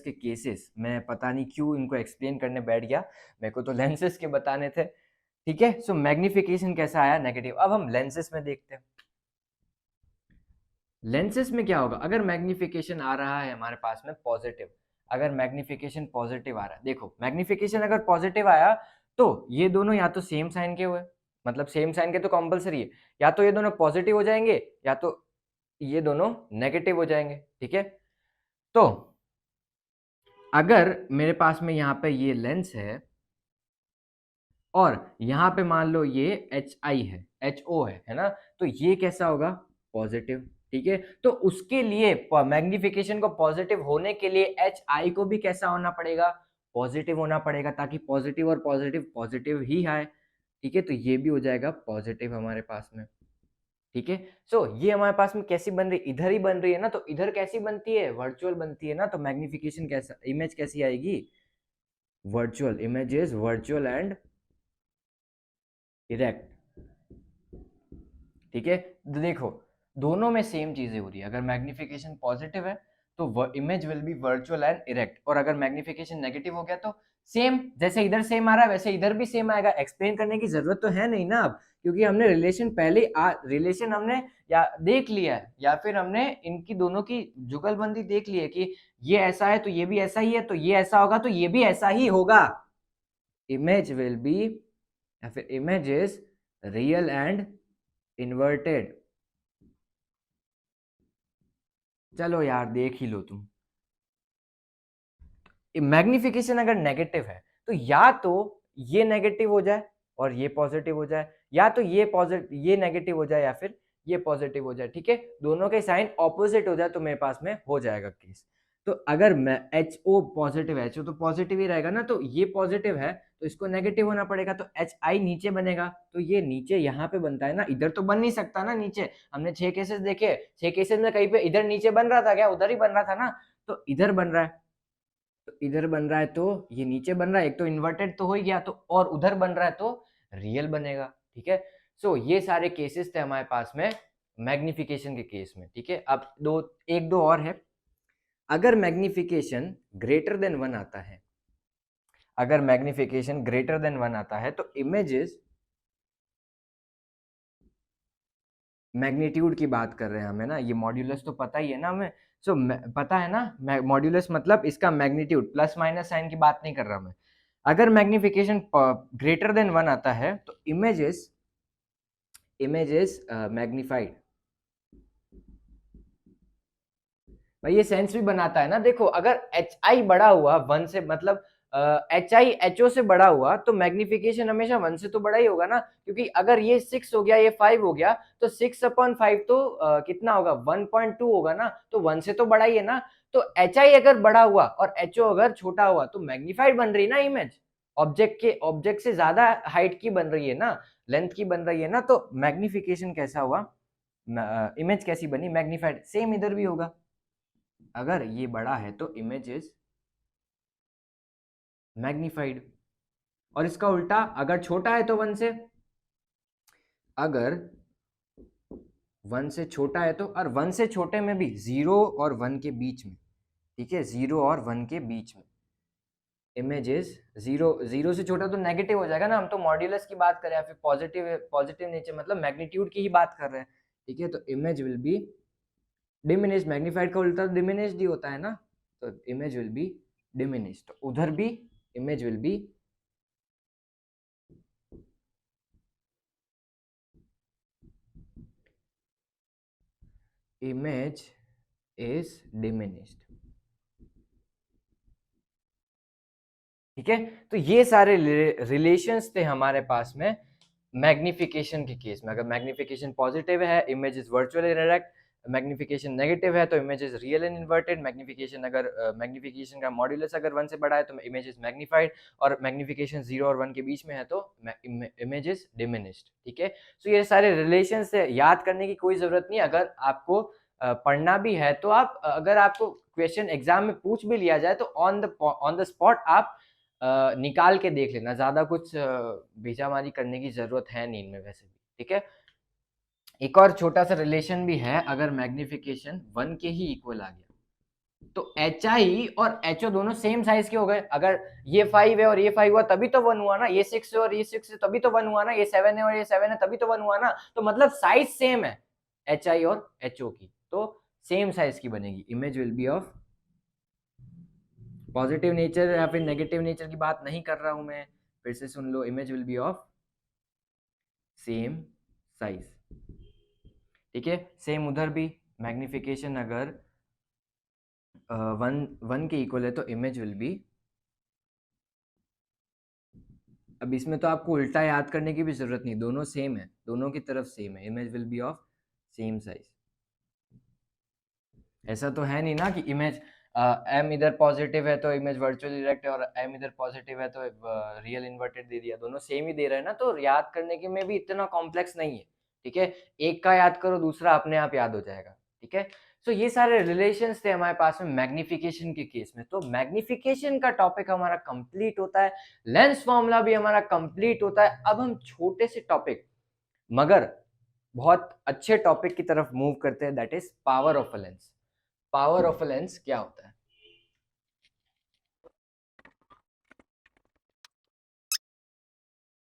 के केसेस। मैं पता नहीं क्यों इनको एक्सप्लेन करने बैठ गया, मेरे को तो लेंसेज के बताने थे, ठीक है। सो मैग्निफिकेशन कैसा आया? नेगेटिव। अब हम लेंसेज में देखते हैं। लेंसेज में क्या होगा? अगर मैग्निफिकेशन आ रहा है हमारे पास में पॉजिटिव, अगर मैग्निफिकेशन पॉजिटिव आ रहा है, देखो मैग्निफिकेशन अगर पॉजिटिव आया तो ये दोनों या तो सेम साइन के हुए, मतलब सेम साइन के तो कंपलसरी है, या तो ये दोनों पॉजिटिव हो जाएंगे या तो ये दोनों नेगेटिव हो जाएंगे, ठीक है। तो अगर मेरे पास में यहाँ पे ये लेंस है और यहाँ पे मान लो ये HI है, HO है ना, तो ये कैसा होगा? पॉजिटिव, ठीक है, तो उसके लिए मैग्निफिकेशन को पॉजिटिव होने के लिए एच आई को भी कैसा होना पड़ेगा, पॉजिटिव होना पड़ेगा, ताकि पॉजिटिव और पॉजिटिव पॉजिटिव ही आए। ठीक है, तो ये भी हो जाएगा पॉजिटिव हमारे पास में। ठीक है, सो ये हमारे पास में कैसी बन रही, इधर ही बन रही है ना, तो इधर कैसी बनती है, वर्चुअल बनती है ना, तो मैग्निफिकेशन कैसा, इमेज कैसी आएगी, virtual, image is virtual and erect. ठीक है, देखो दोनों में सेम चीजें हो रही है, अगर मैग्निफिकेशन पॉजिटिव है तो image will B virtual and erect, और अगर मैग्निफिकेशन नेगेटिव हो गया तो सेम, जैसे इधर सेम आ रहा है वैसे इधर भी सेम आएगा। एक्सप्लेन करने की जरूरत तो है नहीं ना अब, क्योंकि हमने रिलेशन पहले रिलेशन हमने या देख लिया है, या फिर हमने इनकी दोनों की जुगलबंदी देख ली है कि ये ऐसा है तो ये भी ऐसा ही है, तो ये ऐसा होगा तो ये भी ऐसा ही होगा। इमेज विल बी, या फिर image is real and inverted. चलो यार देख ही लो तुम, मैग्निफिकेशन अगर नेगेटिव है तो या तो ये नेगेटिव हो जाए और ये पॉजिटिव हो जाए, या तो ये पॉजिटिव ये नेगेटिव हो जाए या फिर ये पॉजिटिव हो जाए। ठीक है, दोनों के साइन ऑपोजिट हो जाए तो मेरे पास में हो जाएगा केस। तो अगर मैं एच ओ पॉजिटिव है, एच ओ तो पॉजिटिव ही रहेगा ना, तो ये पॉजिटिव है तो इसको नेगेटिव होना पड़ेगा, तो एच आई नीचे बनेगा, तो ये नीचे यहाँ पे बनता है ना, इधर तो बन नहीं सकता ना नीचे। हमने 6 केसेस देखे, 6 केसेस में कहीं पे इधर नीचे बन रहा था क्या, उधर ही बन रहा था ना, तो इधर बन रहा है, तो इधर बन रहा है तो ये नीचे बन रहा है, एक तो इन्वर्टेड तो हो ही गया, तो और उधर बन रहा है तो रियल बनेगा। ठीक है, सो ये सारे केसेस थे हमारे पास में मैग्निफिकेशन के केस में। ठीक है, अब एक दो और है। अगर मैग्निफिकेशन ग्रेटर देन 1 आता है, अगर मैग्निफिकेशन ग्रेटर देन 1 आता है तो इमेजेस, मैग्नीट्यूड की बात कर रहे हैं हमें ना, ये मॉड्यूलस तो पता ही है ना हमें, सो पता है ना मॉड्यूलस मतलब इसका मैग्नीट्यूड, प्लस माइनस साइन की बात नहीं कर रहा मैं। अगर मैग्निफिकेशन ग्रेटर देन 1 आता है तो इमेज इज मैग्निफाइड। भाई ये सेंस भी बनाता है ना, देखो अगर एच आई बड़ा हुआ 1 से, मतलब एच आई एच ओ से बड़ा हुआ तो मैग्निफिकेशन हमेशा 1 से तो बड़ा ही होगा ना, क्योंकि अगर ये 6 हो गया ये 5 हो गया तो 6/5 तो कितना होगा, 1.2 होगा ना, तो 1 से तो बड़ा ही है ना। तो एच आई अगर बड़ा हुआ और एच ओ अगर छोटा हुआ तो मैग्निफाइड बन रही ना इमेज, ऑब्जेक्ट से ज्यादा हाइट की बन रही है ना, लेंथ की बन रही है ना, तो मैग्निफिकेशन कैसा हुआ, इमेज कैसी बनी, मैग्निफाइड। सेम इधर भी होगा, अगर ये बड़ा है तो इमेज इज मैग्निफाइड, और इसका उल्टा अगर छोटा है तो 1 से, अगर 1 से छोटा है तो, और 1 से छोटे में भी 0 और 1 के बीच में, ठीक है 0 और 1 के बीच में इमेज इज 0 से छोटा तो नेगेटिव हो जाएगा ना, हम तो मॉड्यूलस की बात कर रहे हैं, फिर पॉजिटिव नेचर मतलब मैग्नीट्यूड की ही बात कर रहे हैं। ठीक है, तो image will B diminish, magnified का उल्टा डिमिनिश्ड ही होता है ना, तो इमेज विल बी डिमिनिश्ड, तो उधर भी image will B image is diminished। ठीक है, तो ये सारे रिलेशंस थे हमारे पास में मैग्निफिकेशन के केस में। अगर मैग्निफिकेशन पॉजिटिव है image is virtual indirect, magnification negative है तो image is real and inverted, magnification अगर मैग्निफिकेशन का मॉड्यूलस अगर 1 से बड़ा है तो इमेज इज मैग्निफाइड, और मैग्निफिकेशन 0 और 1 के बीच में है तो इमेज इज डिमिनिश्ड। ठीक है, सो ये सारे रिलेशंस है, याद करने की कोई जरूरत नहीं। अगर आपको पढ़ना भी है तो आप, अगर आपको क्वेश्चन एग्जाम में पूछ भी लिया जाए तो ऑन द स्पॉट आप निकाल के देख लेना, ज्यादा कुछ भेजामारी करने की जरूरत है नहीं इनमें वैसे भी। ठीक है, एक और छोटा सा रिलेशन भी है, अगर मैग्निफिकेशन 1 के ही इक्वल आ गया तो एच आई और एच ओ दोनों सेम साइज के हो गए। अगर ये 5 है और ये 5 हुआ तभी तो 1 हुआ ना, ये 6 है और ये 6 है तभी तो 1 हुआ ना, ये 7 है और ये 7 है तभी तो 1 हुआ ना, तो मतलब साइज सेम है एच आई और एच ओ की, तो सेम साइज की बनेगी। Image will be of positive nature या फिर नेगेटिव नेचर की बात नहीं कर रहा हूं मैं, फिर से सुन लो, image will be of same size. ठीक है, सेम उधर भी मैग्निफिकेशन अगर 1 के इक्वल है तो इमेज विल बी, अब इसमें तो आपको उल्टा याद करने की भी जरूरत नहीं, दोनों सेम है, दोनों की तरफ सेम है, image will be of same size. ऐसा तो है नहीं ना कि इमेज एम इधर पॉजिटिव है तो इमेज वर्चुअली डायरेक्ट है और एम इधर पॉजिटिव है तो रियल इन्वर्टेड दे दिया, दोनों सेम ही दे रहे हैं ना, तो याद करने के में भी इतना कॉम्प्लेक्स नहीं है। ठीक है, एक का याद करो दूसरा अपने आप याद हो जाएगा। ठीक है, तो ये सारे रिलेशंस थे हमारे पास में मैग्निफिकेशन के केस में। तो मैग्निफिकेशन का टॉपिक हमारा कंप्लीट होता है, लेंस फॉर्मूला भी हमारा कंप्लीट होता है। अब हम छोटे से टॉपिक मगर बहुत अच्छे टॉपिक की तरफ मूव करते हैं, that is power of a lens. Power of a lens क्या होता है?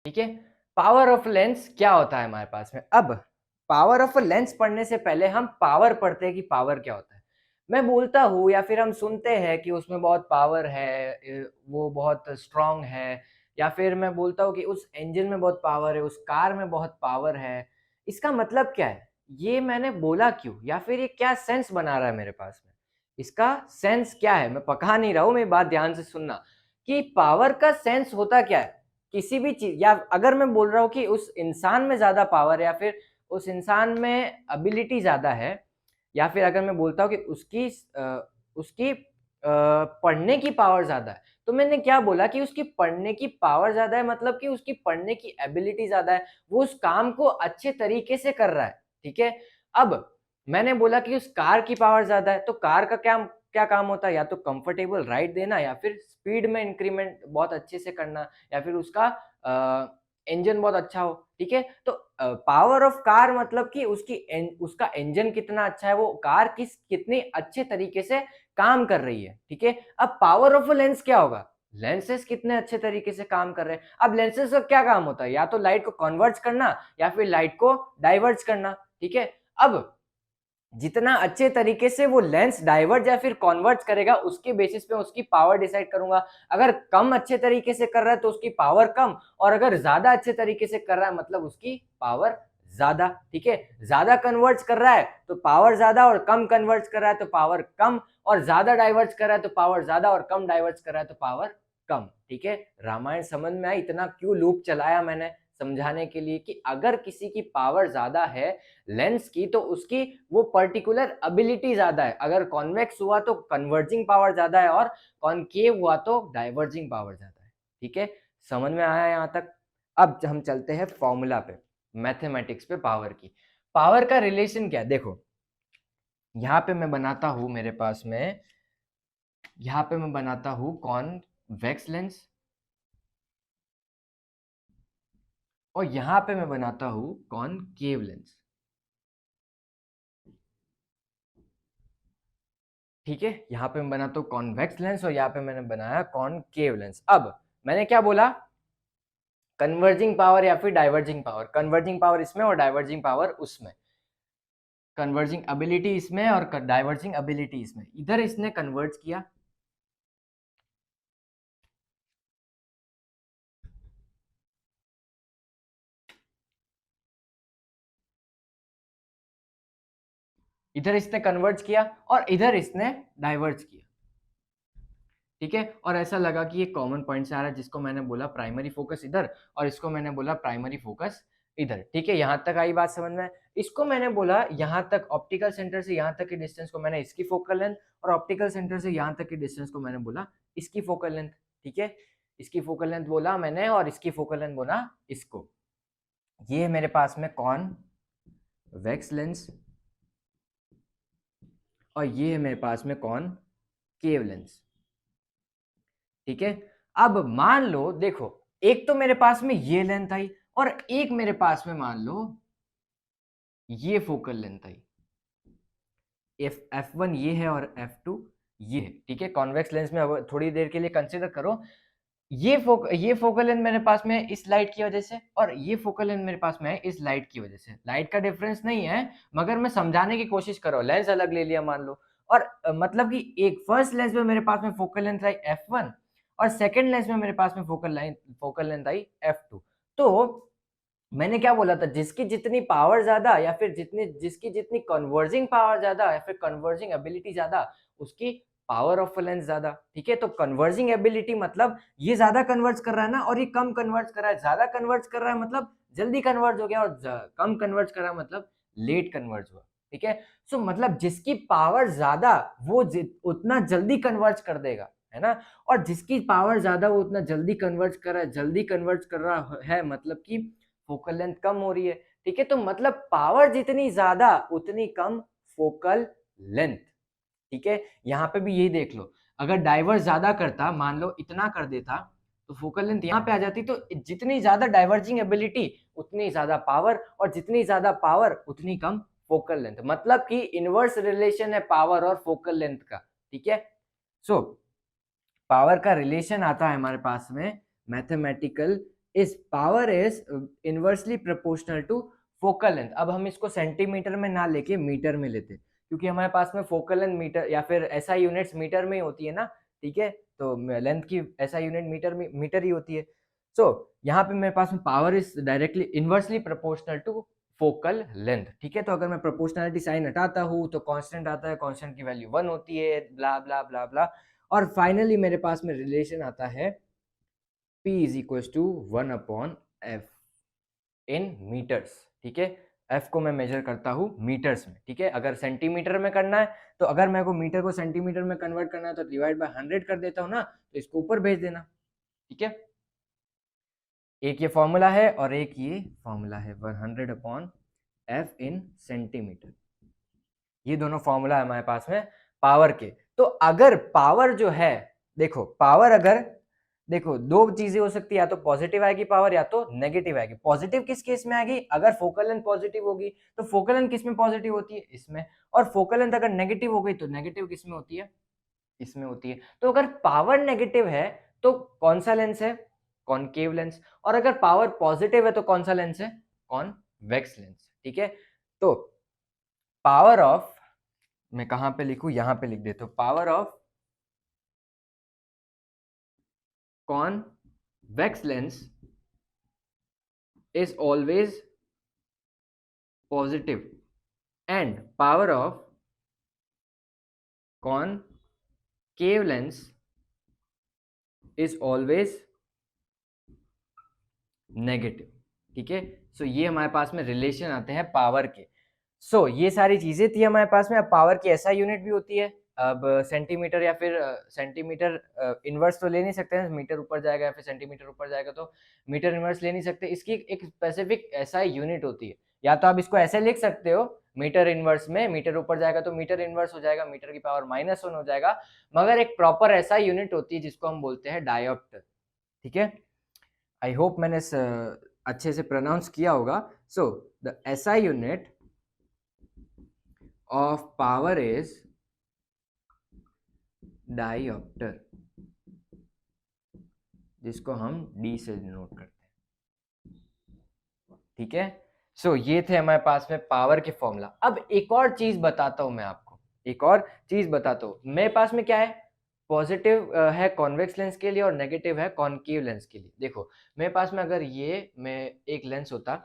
ठीक है, पावर ऑफ लेंस क्या होता है हमारे पास में। अब पावर ऑफ लेंस पढ़ने से पहले हम पावर पढ़ते हैं कि पावर क्या होता है। मैं बोलता हूँ या फिर हम सुनते हैं कि उसमें बहुत पावर है, वो बहुत स्ट्रांग है, या फिर मैं बोलता हूँ कि उस इंजन में बहुत पावर है, उस कार में बहुत पावर है। इसका मतलब क्या है, ये मैंने बोला क्यों, या फिर ये क्या सेंस बना रहा है मेरे पास में, इसका सेंस क्या है। मैं पका नहीं रहा हूँ, मेरी बात ध्यान से सुनना कि पावर का सेंस होता क्या है। किसी भी चीज, या अगर मैं बोल रहा हूँ कि उस इंसान में ज्यादा पावर है, या फिर उस इंसान में एबिलिटी ज्यादा है, या फिर अगर मैं बोलता हूँ कि उसकी पढ़ने की पावर ज्यादा है, तो मैंने क्या बोला कि उसकी पढ़ने की पावर ज्यादा है, मतलब कि उसकी पढ़ने की एबिलिटी ज्यादा है, वो उस काम को अच्छे तरीके से कर रहा है। ठीक है, अब मैंने बोला कि उस कार की पावर ज्यादा है, तो कार का क्या क्या काम होता है, या तो कंफर्टेबल राइड देना, या फिर स्पीड में इंक्रीमेंट बहुत अच्छे से करना, या फिर उसका इंजन बहुत अच्छा हो। ठीक है, तो पावर ऑफ कार मतलब कि उसका इंजन कितना अच्छा है, वो कार कितने अच्छे तरीके से काम कर रही है। ठीक है, अब पावर ऑफ लेंस क्या होगा, लेंसेस कितने अच्छे तरीके से काम कर रहे हैं। अब लेंसेस का क्या काम होता है, या तो लाइट को कन्वर्ट करना, या फिर लाइट को डाइवर्ट करना। ठीक है, अब जितना अच्छे तरीके से वो लेंस डाइवर्ट या फिर कन्वर्ट करेगा, उसके बेसिस पे उसकी पावर डिसाइड करूंगा। अगर कम अच्छे तरीके से कर रहा है तो उसकी पावर कम, और अगर ज्यादा अच्छे तरीके से कर रहा है मतलब उसकी पावर ज्यादा। ठीक है, ज्यादा कन्वर्ट कर रहा है तो पावर ज्यादा, और कम कन्वर्ट कर रहा है तो पावर कम, और ज्यादा डाइवर्ट कर रहा है तो पावर ज्यादा, और कम डाइवर्ट कर रहा है तो पावर कम। ठीक है, रामायण समझ में आई, इतना क्यों लूप चलाया मैंने समझाने के लिए कि अगर किसी की पावर ज्यादा है लेंस की, तो उसकी वो पर्टिकुलर एबिलिटी ज्यादा है। अगर कॉन्वेक्स हुआ तो कन्वर्जिंग पावर ज्यादा है, और कॉन्केव हुआ तो डाइवर्जिंग पावर ज्यादा है। ठीक है, समझ में आया यहाँ तक। अब हम चलते हैं फॉर्मूला पे, मैथमेटिक्स पे पावर की। पावर का रिलेशन क्या है, देखो यहाँ पे मैं बनाता हूं, मेरे पास में यहाँ पे मैं बनाता हूं कॉन्वेक्स लेंस, और यहाँ पे मैं बनाता हूं कॉनकेव लेंस। ठीक है, यहाँ पे मैं बनाता हूँ कॉन्वेक्स लेंस, और यहाँ पे मैंने बनाया कॉनकेव लेंस। अब मैंने क्या बोला, कन्वर्जिंग पावर या फिर डाइवर्जिंग पावर। कन्वर्जिंग पावर इसमें और डाइवर्जिंग पावर उसमें, कन्वर्जिंग एबिलिटी इसमें और डाइवर्जिंग एबिलिटी इसमें। इधर इसने कन्वर्ज किया, इधर इसने कन्वर्ज किया, और इधर इसने डाइवर्ज किया। ठीक है, और ऐसा लगा कि ये कॉमन पॉइंट से आ रहा है, जिसको मैंने बोला प्राइमरी फोकस इधर, और इसको मैंने बोला प्राइमरी फोकस इधर। ठीक है, यहां तक आई बात समझ में। इसको मैंने बोला यहां तक, ऑप्टिकल सेंटर से यहां तक की डिस्टेंस को मैंने इसकी फोकल लेंथ, और ऑप्टिकल सेंटर से यहां तक की डिस्टेंस को मैंने बोला इसकी फोकल लेंथ। ठीक है, इसकी फोकल लेंथ बोला मैंने, और इसकी फोकल लेंथ बोला इसको। ये है मेरे पास में कॉन्वेक्स लेंस, और ये है मेरे पास में कॉनकेव लेंस। ठीक है, अब मान लो, देखो एक तो मेरे पास में ये लेंथ आई, और एक मेरे पास में मान लो ये फोकल लेंथ आई। F1 ये है और F2 ये है। ठीक है, कॉन्वेक्स लेंस में अब थोड़ी देर के लिए कंसीडर करो, ये फोकल लेंथ मेरे पास में है इस लाइट की वजह से, और ये फोकल लेंथ मेरे पास में है इस लाइट की वजह से। लाइट का डिफरेंस नहीं है, मगर मैं समझाने की कोशिश कर रहा हूं। लेंस अलग ले लिया मान लो, और मतलब कि एक फर्स्ट लेंस में मेरे पास में फोकल लेंथ आई F1, और सेकंड लेंस में मेरे पास में फोकल लेंथ आई F2। तो मैंने क्या बोला था, जिसकी जितनी पावर ज्यादा, या फिर जिसकी जितनी कन्वर्जिंग पावर ज्यादा, या फिर कन्वर्जिंग एबिलिटी ज्यादा, उसकी पावर ऑफ लेंस ज्यादा। ठीक है, तो कन्वर्जिंग एबिलिटी मतलब ये ज्यादा कन्वर्ज कर रहा है ना, और ये कम कन्वर्ज कर रहा है। ज्यादा कन्वर्ज कर रहा है मतलब जल्दी कन्वर्ज हो गया, और कम कन्वर्ज कर रहा है मतलब लेट कन्वर्ज हुआ। ठीक है। सो मतलब जिसकी पावर ज्यादा वो उतना जल्दी कन्वर्ज कर देगा, है ना। और जिसकी पावर ज्यादा वो उतना जल्दी कन्वर्ज कर रहा है, मतलब कि फोकल लेंथ कम हो रही है, ठीक है। तो मतलब पावर जितनी ज्यादा उतनी कम फोकल लेंथ, ठीक है। यहाँ पे भी यही देख लो, अगर डाइवर्स ज्यादा करता, मान लो इतना कर देता, तो फोकल लेंथ यहाँ पे आ जाती। तो जितनी ज्यादा डाइवर्जिंग एबिलिटी उतनी ज्यादा पावर, और जितनी ज्यादा पावर उतनी कम फोकल लेंथ, मतलब कि इनवर्स रिलेशन है पावर और फोकल लेंथ का, ठीक है। सो पावर का रिलेशन आता है हमारे पास में mathematical, is power is inversely proportional to focal length. अब हम इसको सेंटीमीटर में ना लेके मीटर में लेते, क्योंकि हमारे पास में फोकल लेंथ मीटर या फिर एसआई यूनिट्स मीटर में ही होती है ना, ठीक है। तो लेंथ की एसआई यूनिट मीटर ही होती है। सो यहाँ पे मेरे पास में power is directly inversely proportional to focal length, ठीक है। तो अगर मैं प्रोपोर्शनलिटी साइन हटाता हूँ तो कांस्टेंट आता है, कांस्टेंट की वैल्यू 1 होती है, ब्ला ब्ला ब्ला ब्ला। और फाइनली मेरे पास में रिलेशन आता है P is equal to 1/f in metres, ठीक है। F को मैं मेजर करता हूँ मीटर्स में, ठीक है। अगर सेंटीमीटर में करना है, तो अगर मेरे को मीटर को सेंटीमीटर में कन्वर्ट करना है तो डिवाइड बाय 100 कर देता हूँ ना, तो इसको ऊपर भेज देना, ठीक है। एक ये फॉर्मूला है और एक ये फॉर्मूला है 100/f इन सेंटीमीटर। ये दोनों फॉर्मूला है हमारे पास में पावर के। तो अगर पावर जो है, देखो पावर अगर, देखो दो चीजें हो सकती है, या तो पॉजिटिव आएगी पावर या तो नेगेटिव आएगी। पॉजिटिव किस केस में आएगी, अगर फोकल लेंथ पॉजिटिव होगी तो फोकल लेंथ किस में पॉजिटिव होती है, इसमें। और फोकल लेंथ अगर नेगेटिव हो गई तो नेगेटिव किस में होती है, इसमें होती है। तो अगर पावर नेगेटिव है तो कौन सा लेंस है, कॉनकेव लेंस। और अगर पावर पॉजिटिव है तो कौन सा लेंस है, कॉन्वेक्स लेंस, ठीक है। तो पावर ऑफ, मैं कहां पे लिखूं, यहां पे लिख देता हूं, power of convex lens is always positive and power of concave lens is always negative, ठीक है। सो ये हमारे पास में रिलेशन आते हैं पावर के। सो ये सारी चीजें थी हमारे पास में। अब पावर की ऐसा यूनिट भी होती है, अब सेंटीमीटर या फिर सेंटीमीटर इनवर्स तो ले नहीं सकते हैं, मीटर ऊपर जाएगा या फिर सेंटीमीटर ऊपर जाएगा तो मीटर इनवर्स ले नहीं सकते। इसकी एक स्पेसिफिक ऐसा यूनिट होती है, या तो आप इसको ऐसे लिख सकते हो, मीटर इनवर्स में मीटर ऊपर जाएगा तो मीटर इनवर्स हो जाएगा, मीटर की पावर -1 हो जाएगा। मगर एक प्रॉपर ऐसा यूनिट होती है जिसको हम बोलते हैं डायोप्टर, ठीक है। आई होप मैंने अच्छे से प्रोनाउंस किया होगा। So the SI unit of power is dioptre, जिसको हम डी से डिनोट करते हैं, ठीक है। सो ये थे हमारे पास में पावर के फॉर्मूला। अब एक और चीज बताता हूं मैं आपको, एक और चीज बताता हूं। मेरे पास में क्या है, पॉजिटिव है कॉन्वेक्स लेंस के लिए और नेगेटिव है कॉनकेव लेंस के लिए। देखो मेरे पास में अगर ये मैं एक लेंस होता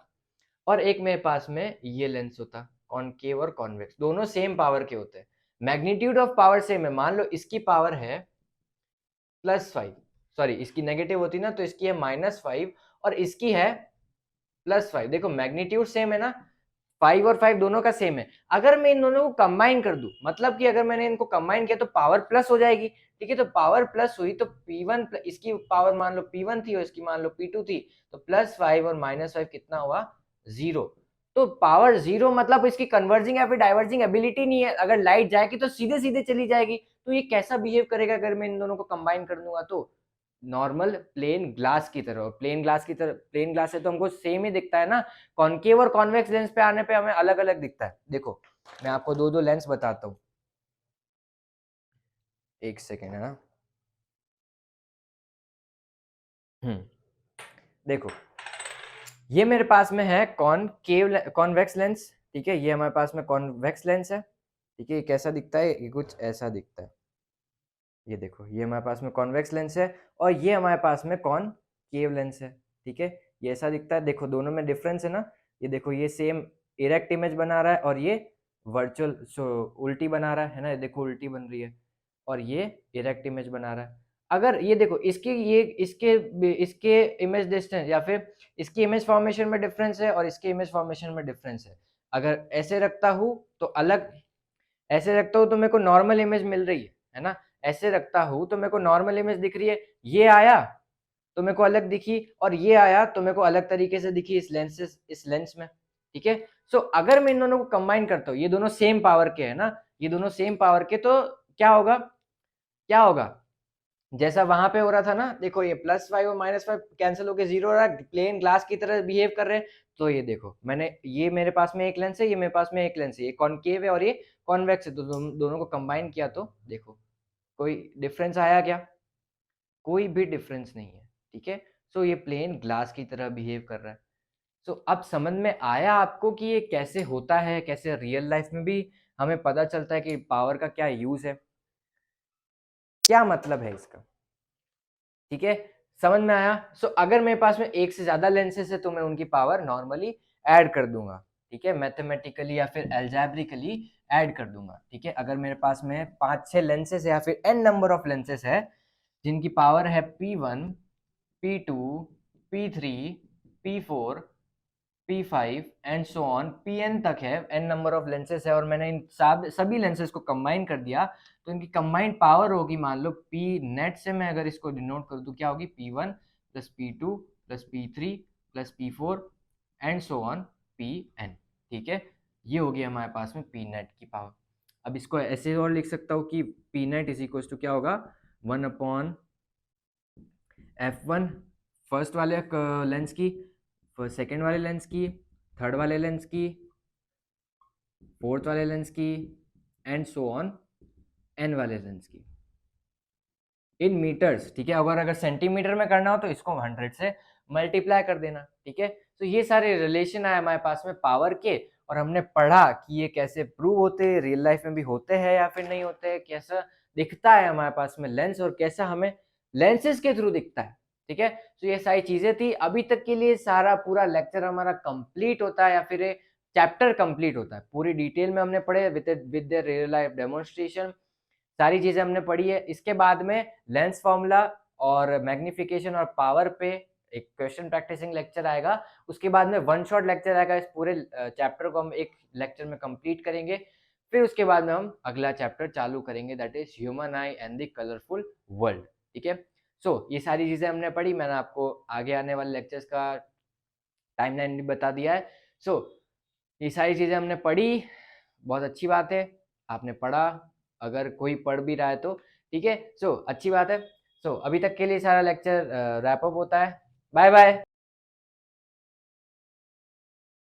और एक मेरे पास में ये लेंस होता, कॉनकेव और कॉन्वेक्स, दोनों सेम पावर के होते हैं, मैग्नीट्यूड ऑफ पावर सेम है। मान लो इसकी पावर है +5, सॉरी इसकी नेगेटिव होती ना तो इसकी है -5 और इसकी है +5। देखो मैग्नीट्यूड सेम है ना, 5 और 5 दोनों का सेम है। अगर मैं इन दोनों को कंबाइन कर दूं, मतलब कि अगर मैंने इनको कंबाइन किया तो पावर प्लस हो जाएगी, ठीक है। तो पावर प्लस हुई तो P1, इसकी पावर मान लो P1 थी और इसकी मान लो P2 थी, तो +5 और -5 कितना हुआ, 0। तो पावर 0 मतलब इसकी कन्वर्जिंग या फिर डाइवर्जिंग एबिलिटी नहीं है। अगर लाइट जाएगी तो सीधे सीधे चली जाएगी। तो ये कैसा बिहेव करेगा अगर मैं इन दोनों को कंबाइन कर दूंगा, तो नॉर्मल प्लेन ग्लास की तरह। प्लेन ग्लास की तरह, प्लेन ग्लास है तो हमको सेम ही दिखता है ना, कॉनकेव और कॉन्वेक्स लेंस पे आने पे हमें अलग अलग दिखता है। देखो मैं आपको दो दो लेंस बताता हूँ, एक सेकेंड है ना। देखो ये मेरे पास में है कॉन्वेक्स लेंस, ठीक है। ये हमारे पास में कॉन्वेक्स लेंस है, ठीक है। ये कैसा दिखता है, ये कुछ ऐसा दिखता है। ये देखो ये हमारे पास में कॉन्वेक्स लेंस है और ये हमारे पास में कॉनकेव लेंस है, ठीक है। ये ऐसा दिखता है। देखो दोनों में डिफरेंस है ना, ये देखो ये सेम इरेक्ट इमेज बना रहा है और ये वर्चुअल उल्टी बना रहा है ना, ये देखो उल्टी बन रही है, और ये इरेक्ट इमेज बना रहा है। अगर ये देखो इसके इमेज डिस्टेंस या फिर इसकी इमेज फॉर्मेशन में डिफरेंस है और इसके इमेज फॉर्मेशन में डिफरेंस है। अगर ऐसे रखता हूँ तो अलग, ऐसे रखता हूँ तो मेरे को नॉर्मल इमेज मिल रही है ना? ऐसे रखता हूँ तो मेरे को नॉर्मल इमेज दिख रही है, ये आया तो मेरे को अलग दिखी और ये आया तो मेरे को अलग तरीके से दिखी इस लेंस में, ठीक है? सो अगर मैं इन दोनों को कंबाइन करता हूँ, ये दोनों सेम पावर के है ना, ये दोनों सेम पावर के, तो क्या होगा, क्या होगा? जैसा वहां पे हो रहा था ना, देखो ये +5 और -5 कैंसिल होके 0 हो रहा है, प्लेन ग्लास की तरह बिहेव कर रहे हैं। तो ये देखो, मैंने ये मेरे पास में एक लेंस है, ये मेरे पास में एक लेंस है, ये कॉनकेव है और ये कॉन्वेक्स है, तो दोनों को कंबाइन किया तो देखो कोई डिफरेंस आया क्या? कोई भी डिफरेंस नहीं है, ठीक है? सो ये प्लेन ग्लास की तरह बिहेव कर रहा है। सो अब समझ में आया आपको कि ये कैसे होता है, कैसे रियल लाइफ में भी हमें पता चलता है कि पावर का क्या यूज है, क्या मतलब है इसका, ठीक है? समझ में आया? सो अगर मेरे पास में एक से ज्यादा लेंसेज है तो मैं उनकी पावर नॉर्मली ऐड कर दूंगा, ठीक है? मैथमेटिकली या फिर एल्जेब्रिकली ऐड कर दूंगा, ठीक है? अगर मेरे पास में 5-6 लेंसेज है या फिर n नंबर ऑफ लेंसेज है जिनकी पावर है P1, P2, P3, P4, P5 and so on, Pn तक है, n नंबर ऑफ लेंसेज है और मैंने इन सभी लेंसेज को कंबाइन कर दिया, तो इनकी कंबाइंड पावर होगी, मान लो P नेट से मैं अगर इसको डिनोट करूँ तो क्या होगी, P1 plus P2 plus P3 plus P4 and so on Pn, ठीक है? ये होगी हमारे पास में P नेट की पावर। अब इसको ऐसे और लिख सकता हूँ कि P net is equal to क्या होगा, 1/F1 फर्स्ट वाले लेंस की, सेकेंड वाले लेंस की, थर्ड वाले लेंस की, फोर्थ वाले लेंस की एंड सो ऑन एन वाले लेंस की, इन मीटर्स, ठीक है? अगर सेंटीमीटर में करना हो तो इसको 100 से मल्टीप्लाई कर देना, ठीक है? तो ये सारे रिलेशन आए हमारे पास में पावर के, और हमने पढ़ा कि ये कैसे प्रूव होते हैं, रियल लाइफ में भी होते हैं या फिर नहीं होते हैं, कैसा दिखता है हमारे पास में लेंस और कैसा हमें लेंसेज के थ्रू दिखता है, ठीक है? तो ये सारी चीजें थी। अभी तक के लिए सारा पूरा लेक्चर हमारा कंप्लीट होता है या फिर चैप्टर कंप्लीट होता है, पूरी डिटेल में हमने पढ़े with the real life demonstration, सारी चीजें हमने पढ़ी है। इसके बाद में लेंस फॉर्मूला और मैग्निफिकेशन और पावर पे एक क्वेश्चन प्रैक्टिसिंग लेक्चर आएगा, उसके बाद में वन शॉट लेक्चर आएगा, इस पूरे चैप्टर को हम एक लेक्चर में कंप्लीट करेंगे, फिर उसके बाद में हम अगला चैप्टर चालू करेंगे, that is human I and the colourful world, ठीक है? सो ये सारी चीजें हमने पढ़ी, मैंने आपको आगे आने वाले लेक्चर्स का टाइमलाइन भी बता दिया है। सो ये सारी चीजें हमने पढ़ी, बहुत अच्छी बात है, आपने पढ़ा, अगर कोई पढ़ भी रहा है तो ठीक है, सो अच्छी बात है। सो अभी तक के लिए सारा लेक्चर रैप अप होता है। Bye bye.